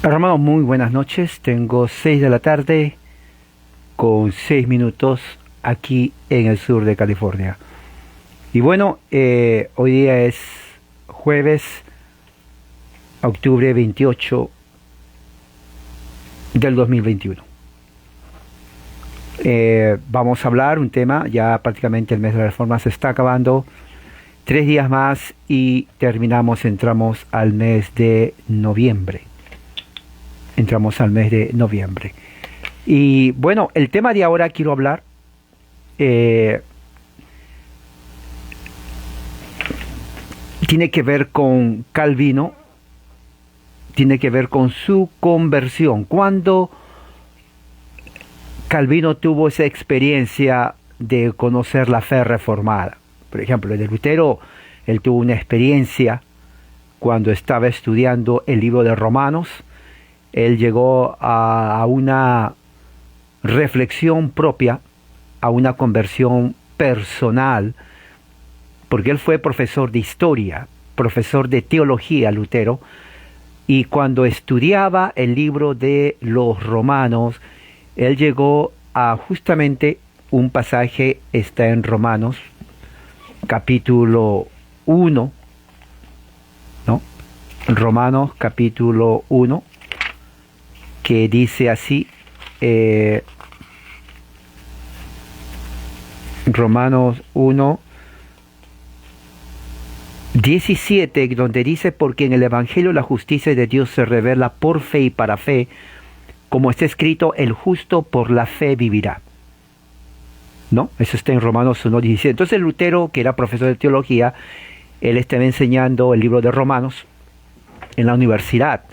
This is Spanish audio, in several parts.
Hermanos, muy buenas noches. Tengo 6 de la tarde con 6 minutos aquí en el sur de California. Y bueno, hoy día es jueves, octubre 28 del 2021. Vamos a hablar un tema, ya prácticamente el mes de la reforma se está acabando. 3 días más y entramos al mes de noviembre. Y bueno, el tema de ahora quiero hablar, eh, tiene que ver con Calvino, tiene que ver con su conversión. Cuando Calvino tuvo esa experiencia de conocer la fe reformada. Por ejemplo, el de Lutero, él tuvo una experiencia cuando estaba estudiando el libro de Romanos. Él llegó a una reflexión propia, a una conversión personal, porque él fue profesor de historia, profesor de teología, Lutero, y cuando estudiaba el libro de los Romanos, él llegó a justamente un pasaje, está en Romanos, capítulo 1, ¿no? Romanos capítulo 1, que dice así, Romanos 1, 17, donde dice, porque en el Evangelio la justicia de Dios se revela por fe y para fe, como está escrito, el justo por la fe vivirá. ¿No? Eso está en Romanos 1, 17. Entonces Lutero, que era profesor de teología, él estaba enseñando el libro de Romanos en la universidad.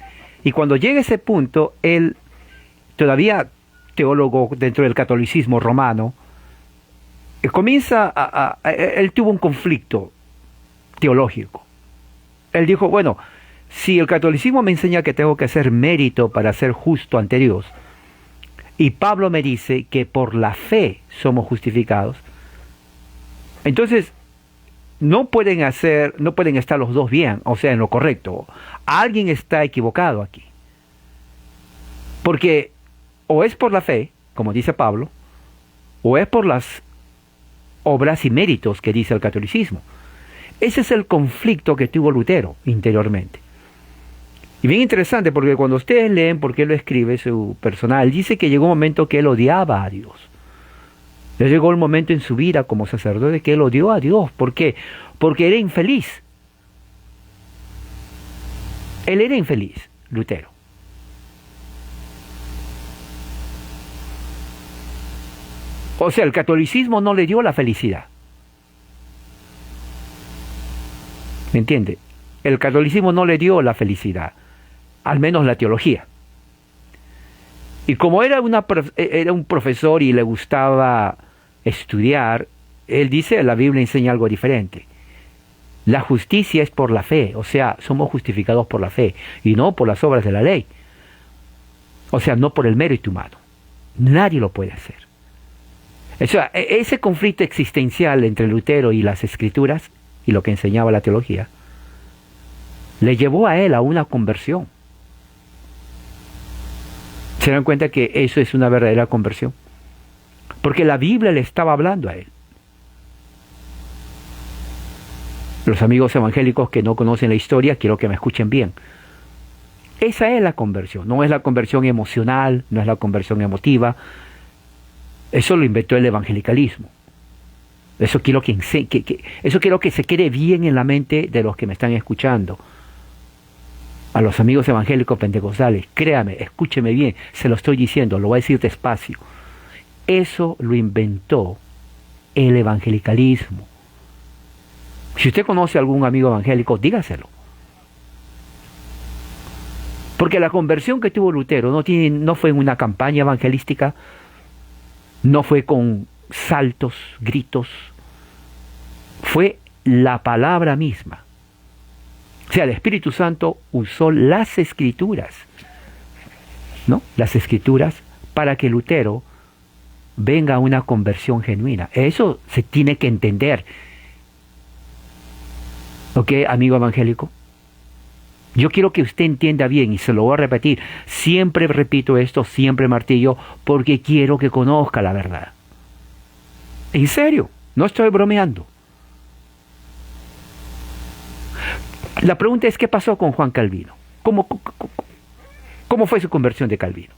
Y cuando llega a ese punto, él, todavía teólogo dentro del catolicismo romano, él tuvo un conflicto teológico. Él dijo, bueno, si el catolicismo me enseña que tengo que hacer mérito para ser justo ante Dios, y Pablo me dice que por la fe somos justificados, entonces no pueden estar los dos bien, o sea, en lo correcto. Alguien está equivocado aquí. Porque o es por la fe, como dice Pablo, o es por las obras y méritos que dice el catolicismo. Ese es el conflicto que tuvo Lutero interiormente. Y bien interesante, porque cuando ustedes leen por qué lo escribe su personal, dice que llegó un momento que él odiaba a Dios. Le llegó el momento en su vida como sacerdote que él odió a Dios. ¿Por qué? Porque era infeliz. Él era infeliz, Lutero. O sea, el catolicismo no le dio la felicidad. ¿Me entiende? El catolicismo no le dio la felicidad, al menos la teología. Y como era un profesor y le gustaba estudiar, él dice, la Biblia enseña algo diferente. La justicia es por la fe, o sea, somos justificados por la fe y no por las obras de la ley. O sea, no por el mérito humano. Nadie lo puede hacer. O sea, ese conflicto existencial entre Lutero y las escrituras y lo que enseñaba la teología le llevó a él a una conversión. ¿Se dan cuenta que eso es una verdadera conversión? Porque la Biblia le estaba hablando a él. Los amigos evangélicos que no conocen la historia, quiero que me escuchen bien. Esa es la conversión. No es la conversión emocional, no es la conversión emotiva. Eso lo inventó el evangelicalismo. Eso quiero eso quiero que se quede bien en la mente de los que me están escuchando. A los amigos evangélicos pentecostales, créame, escúcheme bien, se lo estoy diciendo, lo voy a decir despacio. Eso lo inventó el evangelicalismo. Si usted conoce a algún amigo evangélico, dígaselo. Porque la conversión que tuvo Lutero no fue en una campaña evangelística, no fue con saltos, gritos, fue la palabra misma. O sea, el Espíritu Santo usó las escrituras, ¿no? Las escrituras para que Lutero venga a una conversión genuina. Eso se tiene que entender. ¿Ok, amigo evangélico? Yo quiero que usted entienda bien y se lo voy a repetir. Siempre repito esto, siempre martillo, porque quiero que conozca la verdad. En serio, no estoy bromeando. La pregunta es, ¿qué pasó con Juan Calvino? ¿Cómo fue su conversión de Calvino?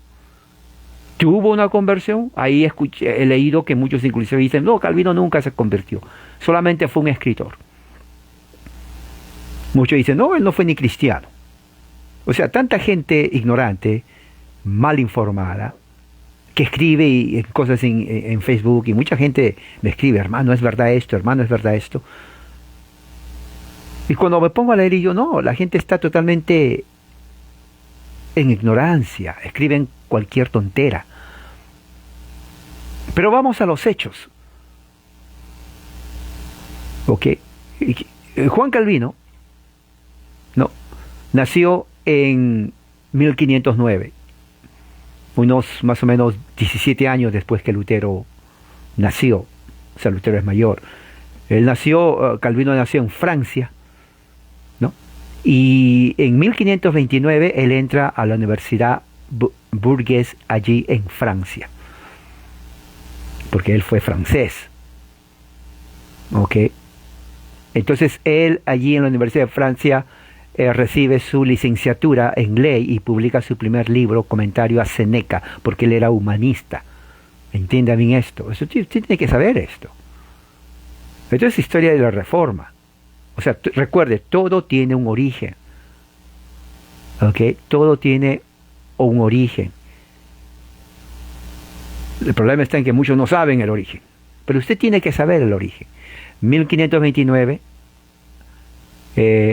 ¿Tuvo una conversión? Ahí he leído que muchos inclusive dicen, no, Calvino nunca se convirtió, solamente fue un escritor. Muchos dicen, no, él no fue ni cristiano. O sea, tanta gente ignorante, mal informada, que escribe cosas en Facebook, y mucha gente me escribe, hermano, es verdad esto, hermano, es verdad esto. Y cuando me pongo a leer, yo, no, la gente está totalmente en ignorancia, escriben cualquier tontera. Pero vamos a los hechos. ¿Ok? Juan Calvino, no, nació en 1509, unos más o menos 17 años después que Lutero nació. O sea, Lutero es mayor. Calvino nació en Francia, ¿no? Y en 1529 él entra a la Universidad Bourges allí en Francia, porque él fue francés. ¿Ok? Entonces él allí en la Universidad de Francia recibe su licenciatura en ley y publica su primer libro, Comentario a Séneca, porque él era humanista. Entienda bien esto. Usted tiene que saber esto. Esto es historia de la Reforma. O sea, recuerde, todo tiene un origen. ¿Ok? Todo tiene un origen. El problema está en que muchos no saben el origen. Pero usted tiene que saber el origen. 1529,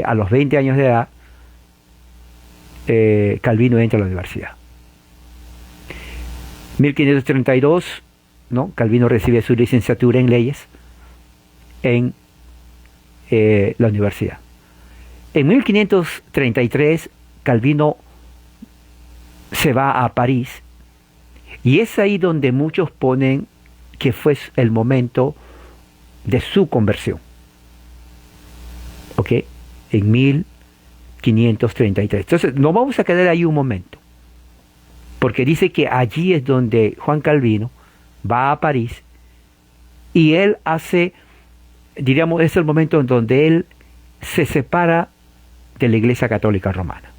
a los 20 años de edad, Calvino entra a la universidad. 1532, ¿no? Calvino recibe su licenciatura en leyes en la universidad. En 1533, Calvino se va a París, y es ahí donde muchos ponen que fue el momento de su conversión. ¿Ok? En 1533. Entonces, nos vamos a quedar ahí un momento, porque dice que allí es donde Juan Calvino va a París, y él hace, diríamos, es el momento en donde él se separa de la Iglesia Católica Romana,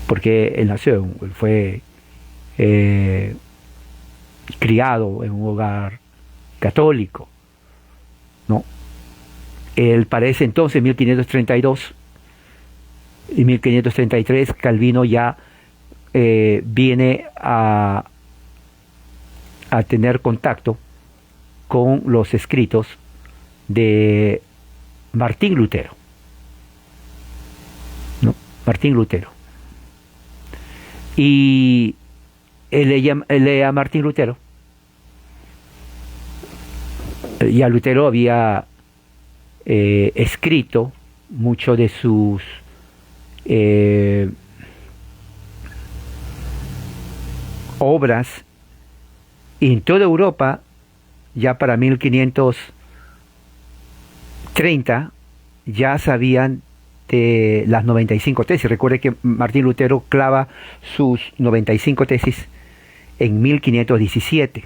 porque él nació, él fue criado en un hogar católico, ¿no? Él parece entonces en 1532 y 1533 Calvino ya viene a tener contacto con los escritos de Martín Lutero, ¿no? Martín Lutero. Y él lee a Martín Lutero. Ya Lutero había escrito mucho de sus obras, y en toda Europa ya para 1530 ya sabían de las 95 tesis. Recuerde que Martín Lutero clava sus 95 tesis en 1517.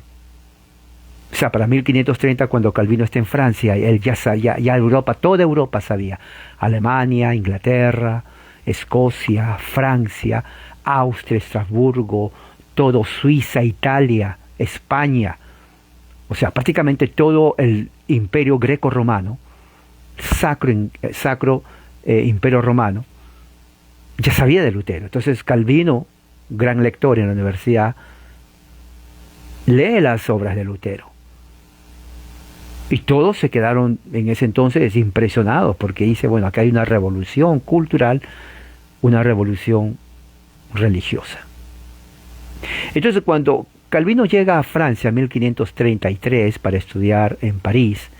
O sea, para 1530, cuando Calvino está en Francia, él ya sabía, ya Europa, toda Europa sabía. Alemania, Inglaterra, Escocia, Francia, Austria, Estrasburgo, todo Suiza, Italia, España. O sea, prácticamente todo el imperio greco-romano, sacro imperio romano, ya sabía de Lutero. Entonces Calvino, gran lector en la universidad, lee las obras de Lutero. Y todos se quedaron en ese entonces impresionados, porque dice, bueno, acá hay una revolución cultural, una revolución religiosa. Entonces, cuando Calvino llega a Francia en 1533 para estudiar en París,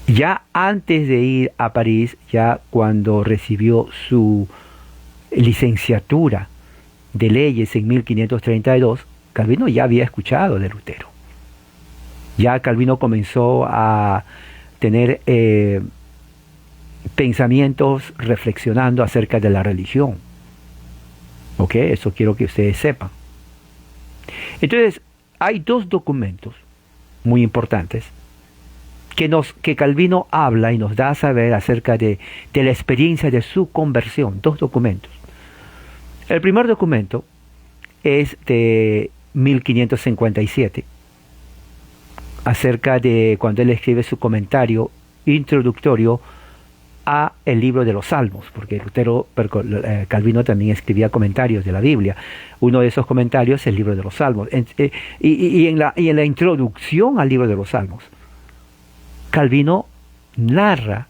ya antes de ir a París, ya cuando recibió su licenciatura de leyes en 1532, Calvino ya había escuchado de Lutero. Ya Calvino comenzó a tener pensamientos reflexionando acerca de la religión. ¿Ok? Eso quiero que ustedes sepan. Entonces, hay dos documentos muy importantes que Calvino habla y nos da a saber acerca de la experiencia de su conversión. Dos documentos. El primer documento es de 1557, acerca de cuando él escribe su comentario introductorio a el libro de los Salmos, porque Calvino también escribía comentarios de la Biblia. Uno de esos comentarios es el libro de los Salmos. Y en la introducción al libro de los Salmos, Calvino narra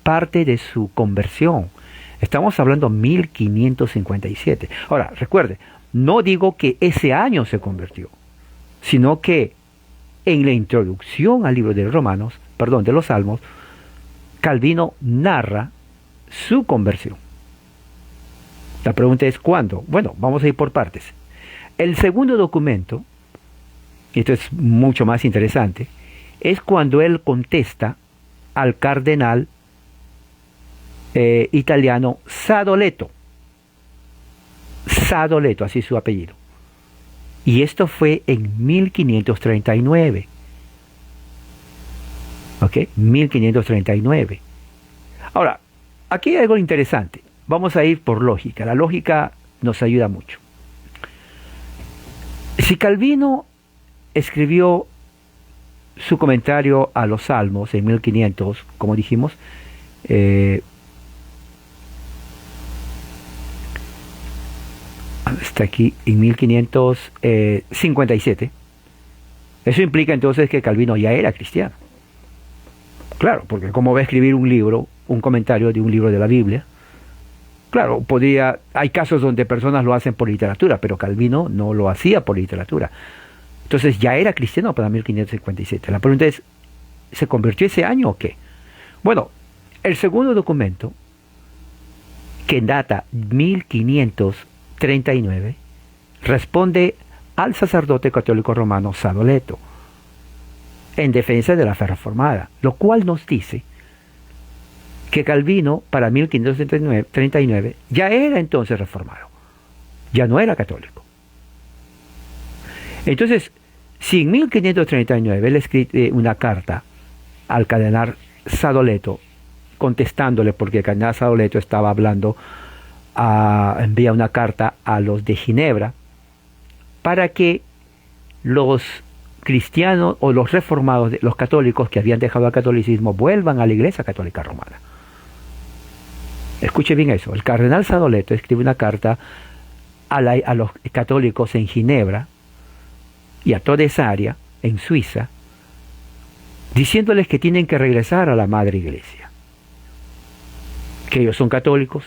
parte de su conversión. Estamos hablando 1557. Ahora, recuerde, no digo que ese año se convirtió, sino que en la introducción al libro de los Salmos, Calvino narra su conversión. La pregunta es ¿cuándo? Bueno, vamos a ir por partes. El segundo documento, y esto es mucho más interesante, es cuando él contesta al cardenal italiano Sadoleto. Sadoleto, así es su apellido. Y esto fue en 1539. ¿Ok? 1539. Ahora, aquí hay algo interesante. Vamos a ir por lógica. La lógica nos ayuda mucho. Si Calvino escribió su comentario a los Salmos en 1500, como dijimos, está aquí en 1557. Eso implica entonces que Calvino ya era cristiano. Claro, porque ¿cómo va a escribir un libro, un comentario de un libro de la Biblia? Claro, hay casos donde personas lo hacen por literatura, pero Calvino no lo hacía por literatura. Entonces ya era cristiano para 1557. La pregunta es, ¿se convirtió ese año o qué? Bueno, el segundo documento, que data 1539, responde al sacerdote católico romano Sadoleto en defensa de la fe reformada, lo cual nos dice que Calvino para 1539 ya era entonces reformado, ya no era católico. Entonces, si en 1539 él escribe una carta al cardenal Sadoleto, contestándole porque el cardenal Sadoleto estaba envía una carta a los de Ginebra para que los cristianos o los reformados, los católicos que habían dejado el catolicismo, vuelvan a la Iglesia Católica Romana. Escuche bien eso. El cardenal Sadoleto escribe una carta a los católicos en Ginebra y a toda esa área, en Suiza, diciéndoles que tienen que regresar a la Madre Iglesia, que ellos son católicos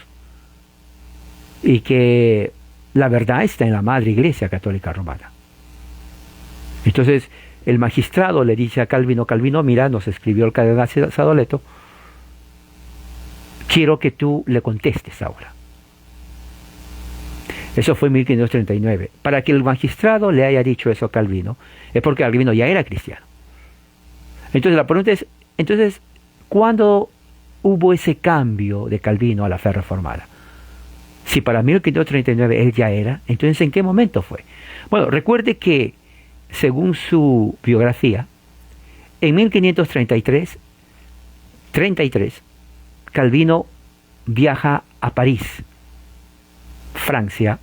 y que la verdad está en la Madre Iglesia Católica Romana. Entonces el magistrado le dice a Calvino, mira, nos escribió el cardenal Sadoleto, quiero que tú le contestes ahora. Eso fue en 1539. Para que el magistrado le haya dicho eso a Calvino, es porque Calvino ya era cristiano. Entonces la pregunta es, ¿cuándo hubo ese cambio de Calvino a la fe reformada? Si para 1539 él ya era, entonces ¿en qué momento fue? Bueno, recuerde que según su biografía, en 1533, Calvino viaja a París, Francia,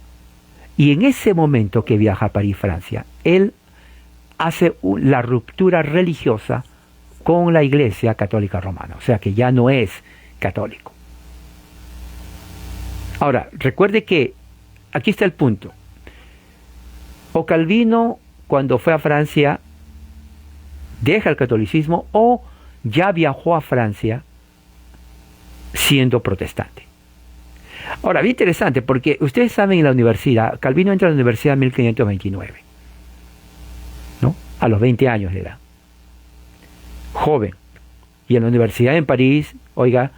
y en ese momento que viaja a París, Francia, él hace la ruptura religiosa con la Iglesia Católica Romana, o sea que ya no es católico. Ahora, recuerde que aquí está el punto. O Calvino, cuando fue a Francia, deja el catolicismo, o ya viajó a Francia siendo protestante. Ahora, bien interesante, porque ustedes saben, en la universidad, Calvino entra a la universidad en 1529, ¿no? A los 20 años de edad. Joven. Y en la universidad en París, oiga,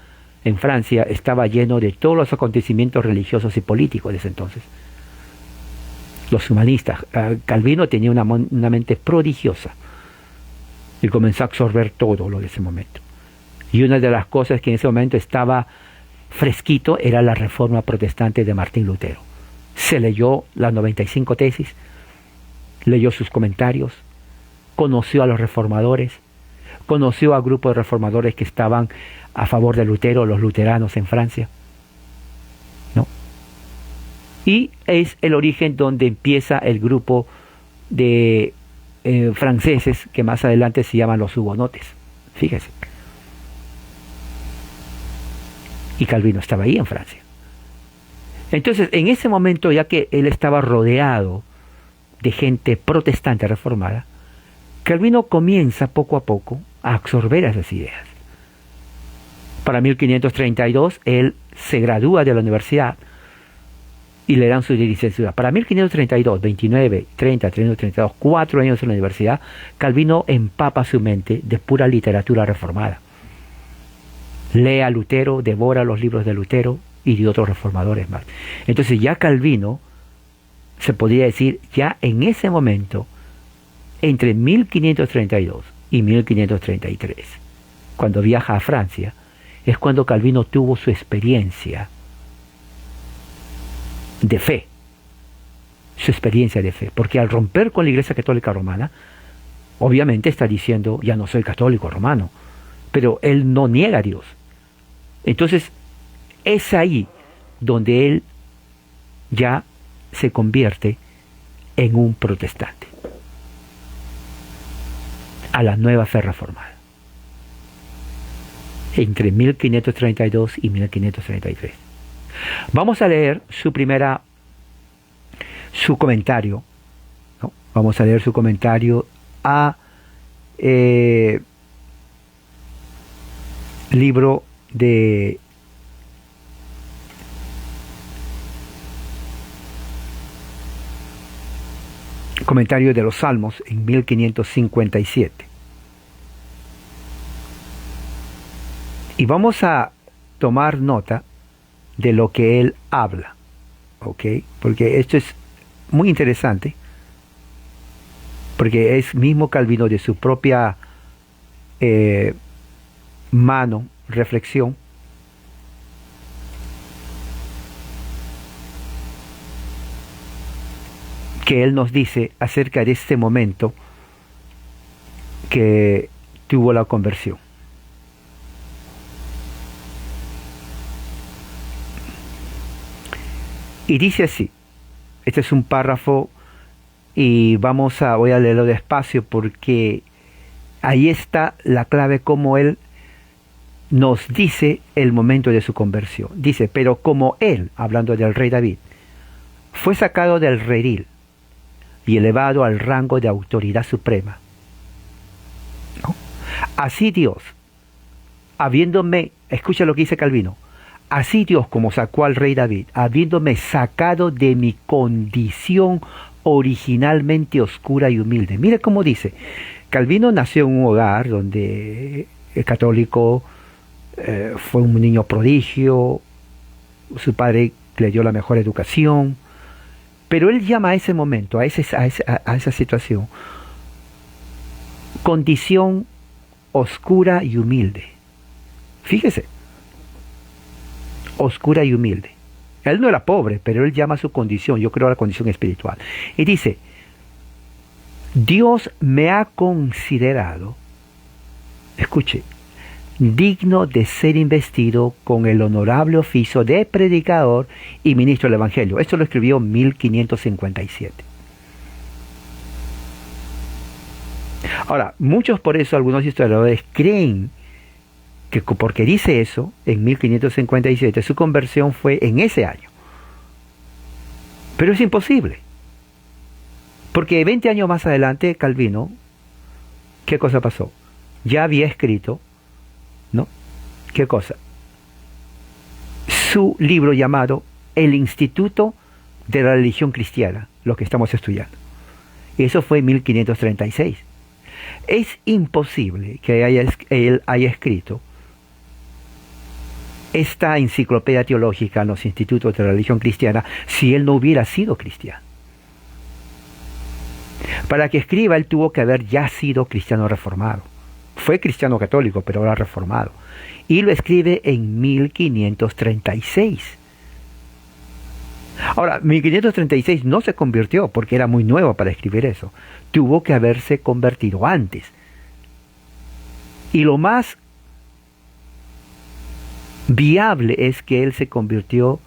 en Francia, estaba lleno de todos los acontecimientos religiosos y políticos de ese entonces. Los humanistas. Calvino tenía una mente prodigiosa y comenzó a absorber todo lo de ese momento. Y una de las cosas que en ese momento estaba fresquito era la Reforma Protestante de Martín Lutero. Se leyó las 95 tesis, leyó sus comentarios, conoció a los reformadores, conoció a grupos de reformadores que estaban a favor de Lutero, los luteranos en Francia, ¿no? Y es el origen donde empieza el grupo de franceses que más adelante se llaman los hugonotes. Fíjese. Y Calvino estaba ahí en Francia. Entonces, en ese momento, ya que él estaba rodeado de gente protestante reformada, Calvino comienza poco a poco a absorber esas ideas. Para 1532, él se gradúa de la universidad y le dan su licenciatura. Para 1532, 29, 30, 31, 32, 4 años en la universidad, Calvino empapa su mente de pura literatura reformada. Lee a Lutero, devora los libros de Lutero y de otros reformadores más. Entonces ya Calvino, se podría decir, ya en ese momento, entre 1532 y 1533, cuando viaja a Francia, es cuando Calvino tuvo su experiencia de fe, porque al romper con la Iglesia Católica Romana, obviamente está diciendo, ya no soy católico romano, pero él no niega a Dios. Entonces, es ahí donde él ya se convierte en un protestante, a la nueva fe reformada, entre 1532 y 1533. Vamos a leer su comentario, ¿no? Vamos a leer su comentario a libro de comentario de los Salmos en 1557. Y vamos a tomar nota de lo que él habla, ¿ok? Porque esto es muy interesante, porque es mismo Calvino de su propia reflexión, que él nos dice acerca de este momento que tuvo la conversión. Y dice así, este es un párrafo y voy a leerlo despacio porque ahí está la clave, como él nos dice el momento de su conversión. Dice, pero como él, hablando del rey David, fue sacado del redil y elevado al rango de autoridad suprema, ¿no? Así Dios, escucha lo que dice Calvino, así Dios como sacó al rey David, habiéndome sacado de mi condición originalmente oscura y humilde. Mire cómo dice, Calvino nació en un hogar donde el católico, fue un niño prodigio, su padre le dio la mejor educación, pero él llama a ese momento, a esa situación, condición oscura y humilde. Fíjese, oscura y humilde. Él no era pobre, pero él llama a su condición, yo creo, la condición espiritual. Y dice, Dios me ha considerado, escuche, digno de ser investido con el honorable oficio de predicador y ministro del Evangelio. Esto lo escribió en 1557. Ahora, por eso algunos historiadores creen que porque dice eso, en 1557, su conversión fue en ese año. Pero es imposible. Porque 20 años más adelante, Calvino, ¿qué cosa pasó? Ya había escrito, ¿no? ¿Qué cosa? Su libro llamado El Instituto de la Religión Cristiana, lo que estamos estudiando. Y eso fue en 1536. Es imposible que él haya escrito esta enciclopedia teológica en los institutos de la religión cristiana si él no hubiera sido cristiano. Para que escriba, él tuvo que haber ya sido cristiano reformado. Fue cristiano católico, pero ahora reformado. y lo escribe en 1536. Ahora, 1536 no se convirtió porque era muy nuevo para escribir eso. Tuvo que haberse convertido antes. Y lo más viable es que él se convirtió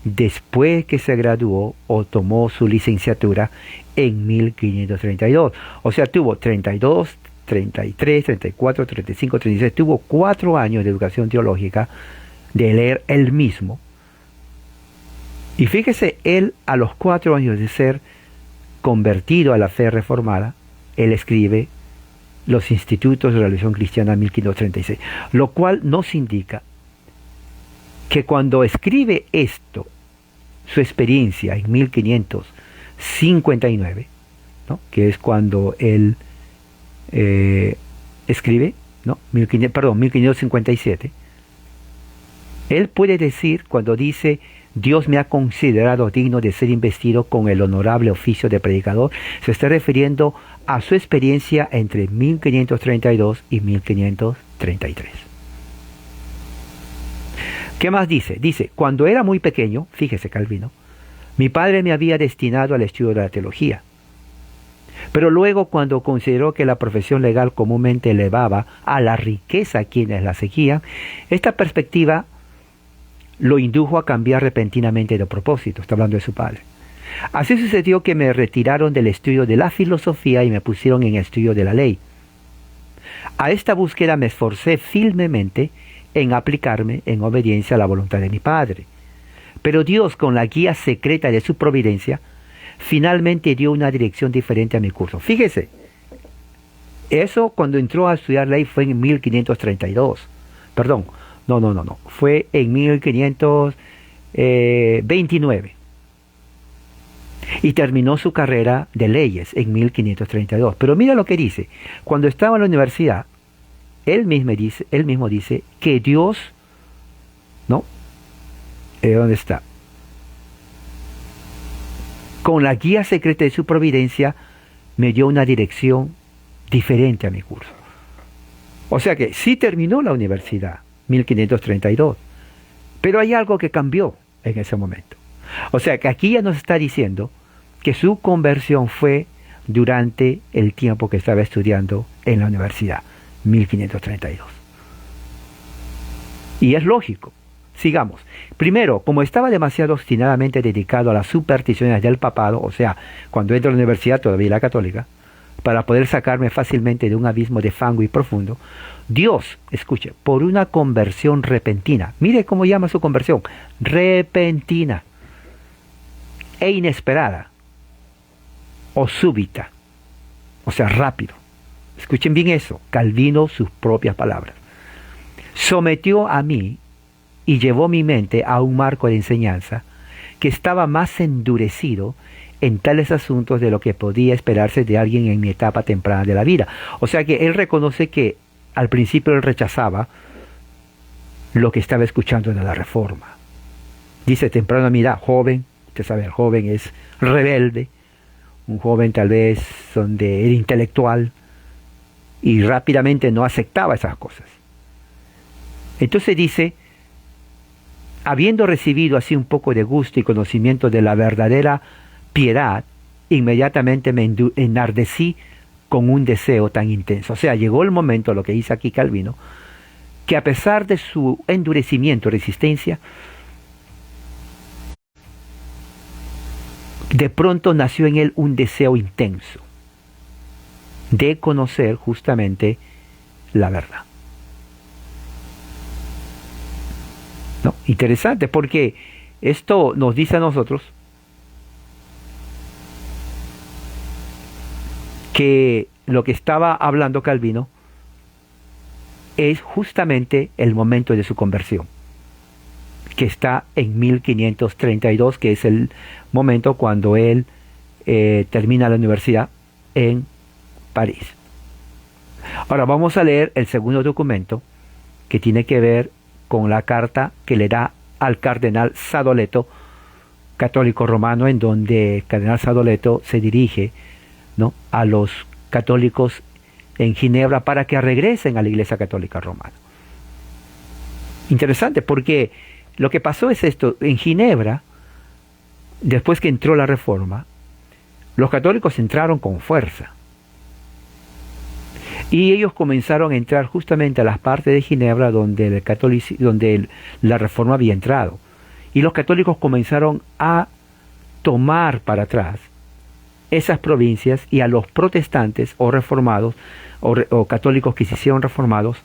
después que se graduó o tomó su licenciatura en 1532. O sea, tuvo 32, 33, 34, 35, 36. Tuvo 4 años de educación teológica de leer él mismo. Y fíjese, él a los 4 años de ser convertido a la fe reformada, él escribe los Institutos de la Religión Cristiana en 1536, lo cual nos indica que cuando escribe esto, su experiencia en 1559, ¿no?, que es cuando él escribe, ¿no?, 1557, él puede decir, cuando dice, Dios me ha considerado digno de ser investido con el honorable oficio de predicador, se está refiriendo a su experiencia entre 1532 y 1533. ¿Qué más dice? Dice, cuando era muy pequeño, fíjese Calvino, mi padre me había destinado al estudio de la teología. Pero luego, cuando consideró que la profesión legal comúnmente elevaba a la riqueza a quienes la seguían, esta perspectiva lo indujo a cambiar repentinamente de propósito. Está hablando de su padre. Así sucedió que me retiraron del estudio de la filosofía y me pusieron en estudio de la ley. A esta búsqueda me esforcé firmemente en aplicarme en obediencia a la voluntad de mi padre. Pero Dios, con la guía secreta de su providencia, finalmente dio una dirección diferente a mi curso. Fíjese, eso cuando entró a estudiar ley fue en 1532. Perdón, no. Fue en 1529. Y terminó su carrera de leyes en 1532. Pero mira lo que dice. Cuando estaba en la universidad, él mismo dice que Dios, ¿no? ¿Dónde está? Con la guía secreta de su providencia, me dio una dirección diferente a mi curso. O sea que sí terminó la universidad, 1532, pero hay algo que cambió en ese momento. O sea que aquí ya nos está diciendo que su conversión fue durante el tiempo que estaba estudiando en la universidad, 1532. Y es lógico. Sigamos. Primero, como estaba demasiado obstinadamente dedicado a las supersticiones del papado, o sea, cuando entro a la universidad todavía era católica, para poder sacarme fácilmente de un abismo de fango y profundo, Dios, escuche, por una conversión repentina, mire cómo llama su conversión, repentina e inesperada, o súbita, o sea, rápido. Escuchen bien eso, Calvino, sus propias palabras. Sometió a mí y llevó mi mente a un marco de enseñanza que estaba más endurecido en tales asuntos de lo que podía esperarse de alguien en mi etapa temprana de la vida. O sea que él reconoce que al principio él rechazaba lo que estaba escuchando de la Reforma. Dice temprana mi edad, joven, usted sabe, el joven es rebelde, un joven tal vez donde era intelectual y rápidamente no aceptaba esas cosas. Entonces dice, habiendo recibido así un poco de gusto y conocimiento de la verdadera piedad, inmediatamente me enardecí con un deseo tan intenso. O sea, llegó el momento, lo que dice aquí Calvino, que a pesar de su endurecimiento, resistencia, de pronto nació en él un deseo intenso de conocer justamente la verdad. ¿No? Interesante, porque esto nos dice a nosotros que lo que estaba hablando Calvino es justamente el momento de su conversión, que está en 1532, que es el momento cuando él termina la universidad en París. Ahora vamos a leer el segundo documento que tiene que ver con la carta que le da al cardenal Sadoleto, católico romano, en donde el cardenal Sadoleto se dirige, ¿no?, a los católicos en Ginebra para que regresen a la Iglesia Católica Romana. Interesante, porque lo que pasó es esto. En Ginebra, después que entró la Reforma, los católicos entraron con fuerza. Y ellos comenzaron a entrar justamente a las partes de Ginebra donde, la Reforma había entrado. Y los católicos comenzaron a tomar para atrás esas provincias, y a los protestantes o reformados o católicos que se hicieron reformados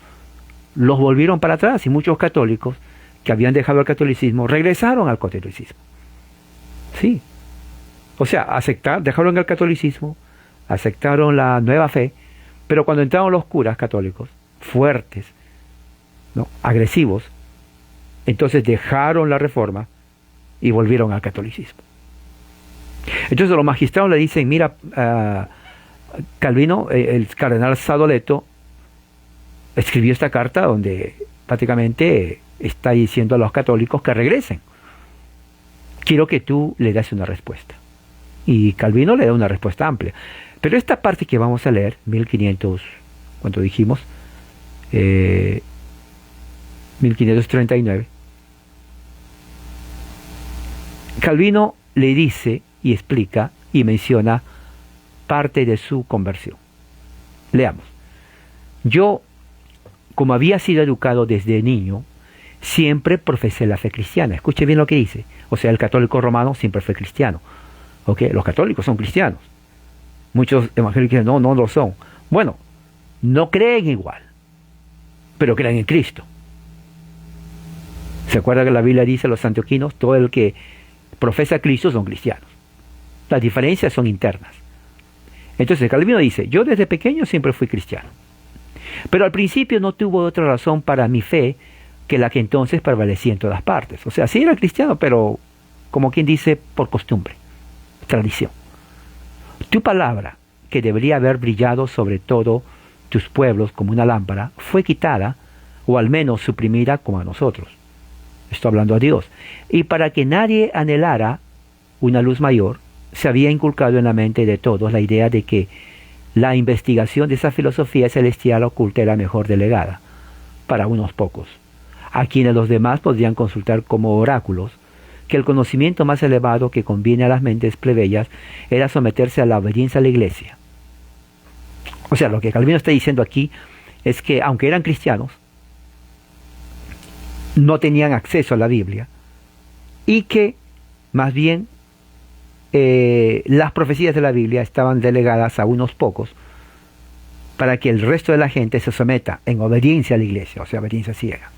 los volvieron para atrás, y muchos católicos que habían dejado el catolicismo regresaron al catolicismo. Sí. O sea, dejaron el catolicismo, aceptaron la nueva fe, pero cuando entraron los curas católicos, fuertes, ¿no?, agresivos, entonces dejaron la Reforma y volvieron al catolicismo. Entonces los magistrados le dicen, mira, Calvino, el cardenal Sadoleto escribió esta carta donde prácticamente está diciendo a los católicos que regresen. Quiero que tú le des una respuesta. Y Calvino le da una respuesta amplia. Pero esta parte que vamos a leer, 1500, ¿cuánto dijimos? 1539. Calvino le dice y explica y menciona parte de su conversión. Leamos. Yo, como había sido educado desde niño, siempre profesé la fe cristiana. Escuche bien lo que dice. O sea, el católico romano siempre fue cristiano. ¿Ok? Los católicos son cristianos. Muchos evangélicos dicen, no, no lo son. Bueno, no creen igual, pero creen en Cristo. ¿Se acuerda que la Biblia dice a los antioquinos, todo el que profesa a Cristo son cristianos? Las diferencias son internas. Entonces Calvino dice, yo desde pequeño siempre fui cristiano, pero al principio no tuve otra razón para mi fe que la que entonces prevalecía en todas partes. O sea, sí era cristiano, pero como quien dice, por costumbre, tradición. Tu palabra, que debería haber brillado sobre todo tus pueblos como una lámpara, fue quitada, o al menos suprimida como a nosotros. Estoy hablando a Dios. Y para que nadie anhelara una luz mayor, se había inculcado en la mente de todos la idea de que la investigación de esa filosofía celestial oculta era mejor delegada para unos pocos, a quienes los demás podrían consultar como oráculos, que el conocimiento más elevado que conviene a las mentes plebeyas era someterse a la obediencia a la iglesia. O sea, lo que Calvino está diciendo aquí es que aunque eran cristianos, no tenían acceso a la Biblia, y que más bien las profecías de la Biblia estaban delegadas a unos pocos para que el resto de la gente se someta en obediencia a la iglesia, o sea, obediencia ciega.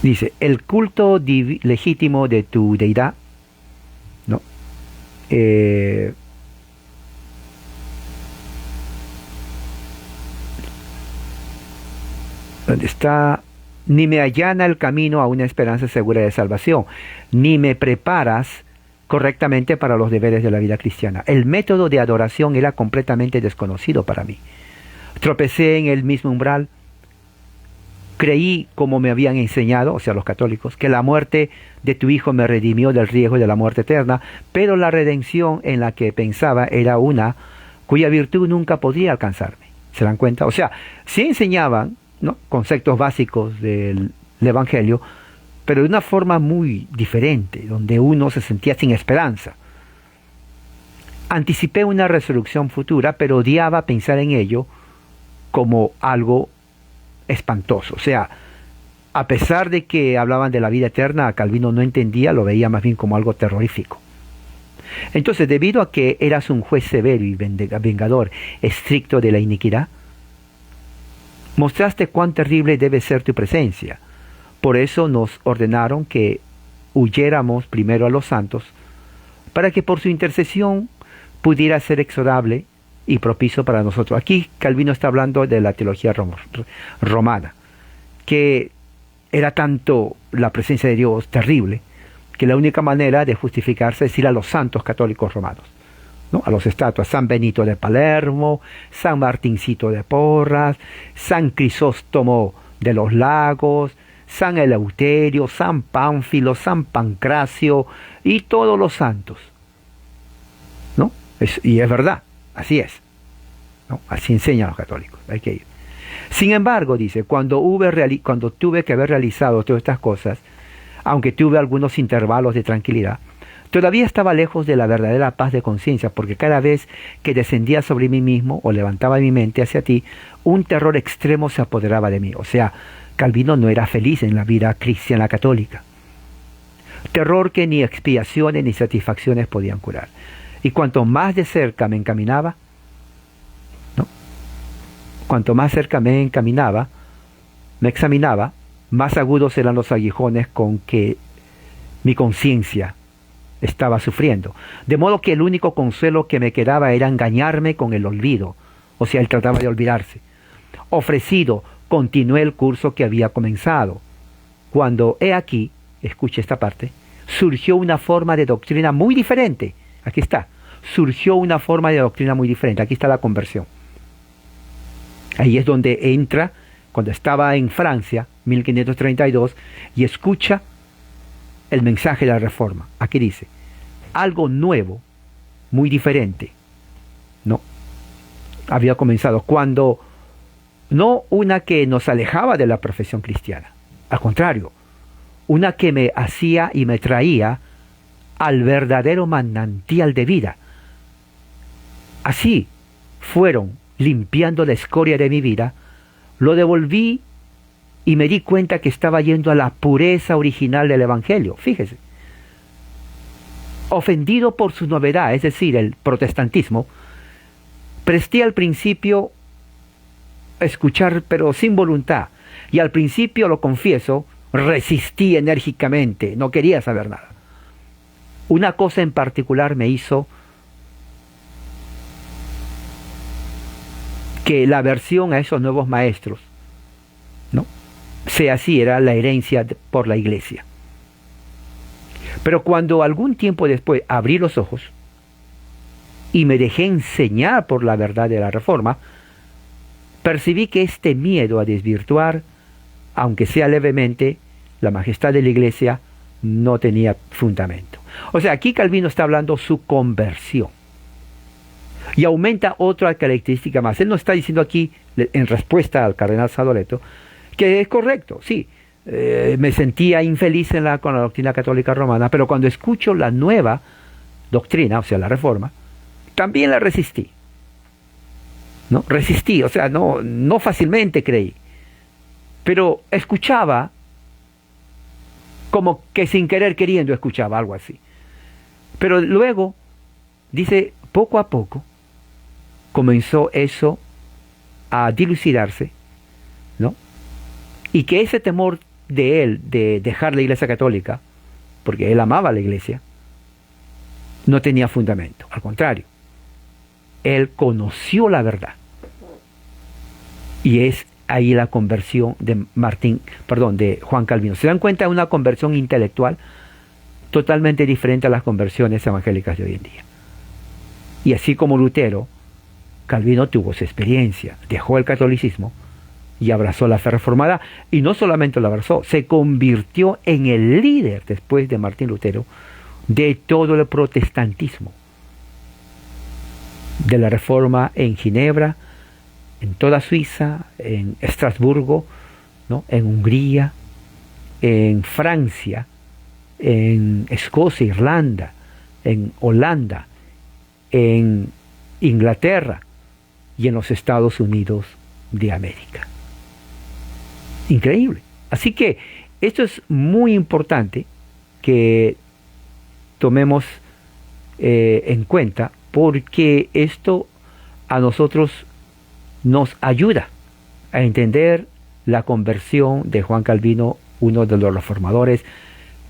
Dice, el culto legítimo de tu deidad, ¿no? ¿Dónde está? Ni me allana el camino a una esperanza segura de salvación, ni me preparas correctamente para los deberes de la vida cristiana. El método de adoración era completamente desconocido para mí. Tropecé en el mismo umbral. Creí, como me habían enseñado, o sea, los católicos, que la muerte de tu hijo me redimió del riesgo de la muerte eterna, pero la redención en la que pensaba era una cuya virtud nunca podría alcanzarme. ¿Se dan cuenta? O sea, sí enseñaban, ¿no?, conceptos básicos del Evangelio, pero de una forma muy diferente, donde uno se sentía sin esperanza. Anticipé una resurrección futura, pero odiaba pensar en ello como algo espantoso. O sea, a pesar de que hablaban de la vida eterna, Calvino no entendía, lo veía más bien como algo terrorífico. Entonces, debido a que eras un juez severo y vengador estricto de la iniquidad, mostraste cuán terrible debe ser tu presencia. Por eso nos ordenaron que huyéramos primero a los santos, para que por su intercesión pudiera ser exorable y propicio para nosotros. Aquí Calvino está hablando de la teología romana, que era tanto la presencia de Dios terrible, que la única manera de justificarse es ir a los santos católicos romanos, ¿no?, a los estatuas, San Benito de Palermo, San Martincito de Porras, San Crisóstomo de los Lagos, San Eleuterio, San Pánfilo, San Pancracio y todos los santos, ¿no? Y es verdad, así es, ¿no? Así enseñan los católicos, hay que ir. Sin embargo, dice, cuando tuve que haber realizado todas estas cosas, aunque tuve algunos intervalos de tranquilidad, todavía estaba lejos de la verdadera paz de conciencia, porque cada vez que descendía sobre mí mismo o levantaba mi mente hacia ti, un terror extremo se apoderaba de mí. O sea, Calvino no era feliz en la vida cristiana católica. Terror que ni expiaciones ni satisfacciones podían curar. Y cuanto más de cerca me encaminaba, ¿no? Cuanto más cerca me examinaba, más agudos eran los aguijones con que mi conciencia estaba sufriendo. De modo que el único consuelo que me quedaba era engañarme con el olvido. O sea, él trataba de olvidarse. Ofrecido, continué el curso que había comenzado. Cuando he aquí, escuche esta parte, surgió una forma de doctrina muy diferente. Aquí está. Surgió una forma de doctrina muy diferente. Aquí está la conversión. Ahí es donde entra, cuando estaba en Francia, 1532, y escucha el mensaje de la Reforma. Aquí dice, algo nuevo, muy diferente, ¿no? Había comenzado cuando, no una que nos alejaba de la profesión cristiana, al contrario, una que me hacía y me traía al verdadero manantial de vida. Así fueron limpiando la escoria de mi vida, lo devolví y me di cuenta que estaba yendo a la pureza original del Evangelio. Fíjese. Ofendido por su novedad, es decir, el protestantismo, presté al principio escuchar, pero sin voluntad. Y al principio, lo confieso, resistí enérgicamente, no quería saber nada. Una cosa en particular me hizo que la aversión a esos nuevos maestros, ¿no?, sea así, era la herencia por la iglesia. Pero cuando algún tiempo después abrí los ojos y me dejé enseñar por la verdad de la Reforma, percibí que este miedo a desvirtuar, aunque sea levemente, la majestad de la iglesia no tenía fundamento. O sea, aquí Calvino está hablando su conversión. Y aumenta otra característica más. Él no está diciendo aquí, en respuesta al cardenal Sadoleto, que es correcto, sí, me sentía infeliz con la doctrina católica romana, pero cuando escucho la nueva doctrina, o sea, la Reforma, también la resistí. ¿No? Resistí, o sea, no fácilmente creí, pero escuchaba como que sin querer queriendo escuchaba algo así. Pero luego, dice, poco a poco, comenzó eso a dilucidarse, ¿no? Y que ese temor de él, de dejar la Iglesia Católica, porque él amaba la Iglesia, no tenía fundamento. Al contrario, él conoció la verdad. Y es ahí la conversión de Juan Calvino. ¿Se dan cuenta? Una conversión intelectual totalmente diferente a las conversiones evangélicas de hoy en día. Y así como Lutero, Calvino tuvo su experiencia, dejó el catolicismo y abrazó la fe reformada, y no solamente lo abrazó, se convirtió en el líder, después de Martín Lutero, de todo el protestantismo, de la Reforma en Ginebra, en toda Suiza, en Estrasburgo, ¿no?, en Hungría, en Francia, en Escocia, Irlanda, en Holanda, en Inglaterra y en los Estados Unidos de América. Increíble. Así que esto es muy importante que tomemos en cuenta, porque esto a nosotros nos ayuda a entender la conversión de Juan Calvino, uno de los reformadores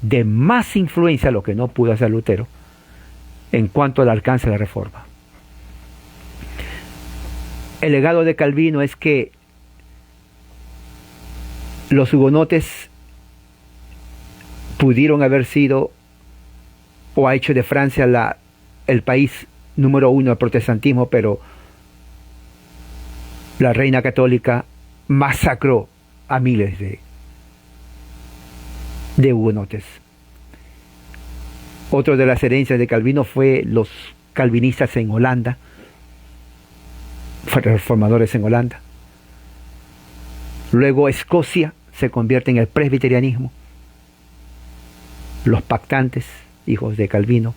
de más influencia, lo que no pudo hacer Lutero, en cuanto al alcance de la Reforma. El legado de Calvino es que los hugonotes pudieron haber sido, o ha hecho de Francia el país número uno del protestantismo, pero la reina católica masacró a miles de hugonotes. Otra de las herencias de Calvino fue los calvinistas en Holanda, reformadores en Holanda. Luego Escocia se convierte en el presbiterianismo. Los pactantes, hijos de Calvino.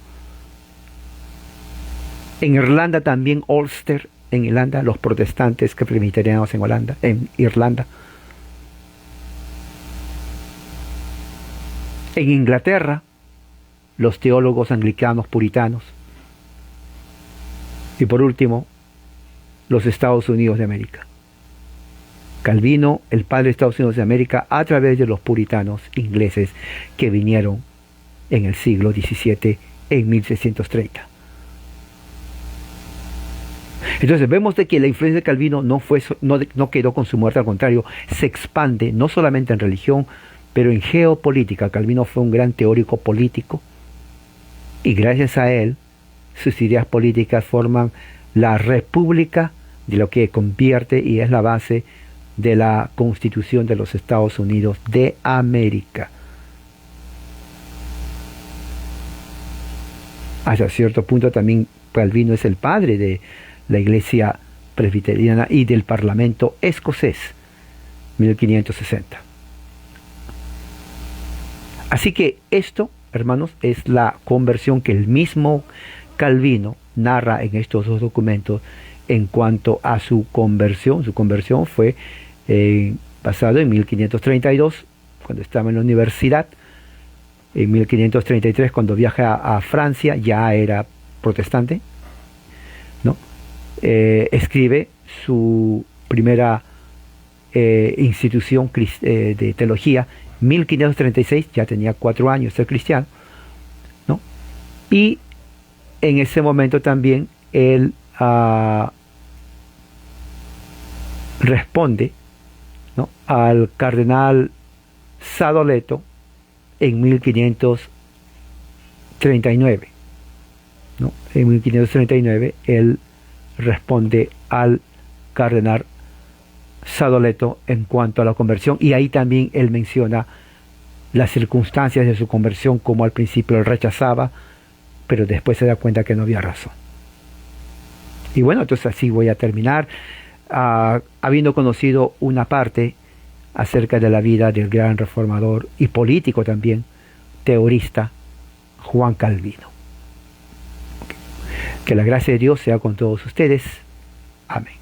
En Irlanda también Ulster, en Irlanda, los protestantes que presbiterianos en Irlanda. En Inglaterra, los teólogos anglicanos puritanos. Y por último, los Estados Unidos de América. Calvino, el padre de Estados Unidos de América, a través de los puritanos ingleses que vinieron en el siglo XVII, en 1630. Entonces vemos de que la influencia de Calvino no quedó con su muerte, al contrario, se expande no solamente en religión, pero en geopolítica. Calvino fue un gran teórico político y gracias a él sus ideas políticas forman la república, de lo que convierte y es la base de la Constitución de los Estados Unidos de América. Hasta cierto punto también Calvino es el padre de la Iglesia Presbiteriana y del Parlamento escocés, 1560. Así que esto, hermanos, es la conversión que el mismo Calvino narra en estos dos documentos en cuanto a su conversión. Su conversión fue pasado en 1532, cuando estaba en la universidad. En 1533, cuando viaja a Francia, ya era protestante, ¿no? Escribe su primera institución de teología, 1536, ya tenía 4 años de ser cristiano, ¿no? Y en ese momento también él responde, ¿no?, al cardenal Sadoleto en 1539, ¿no? En 1539 él responde al cardenal Sadoleto en cuanto a la conversión, y ahí también él menciona las circunstancias de su conversión, como al principio él rechazaba, pero después se da cuenta que no había razón. Y bueno, entonces así voy a terminar, habiendo conocido una parte acerca de la vida del gran reformador y político también, teorista, Juan Calvino. Que la gracia de Dios sea con todos ustedes. Amén.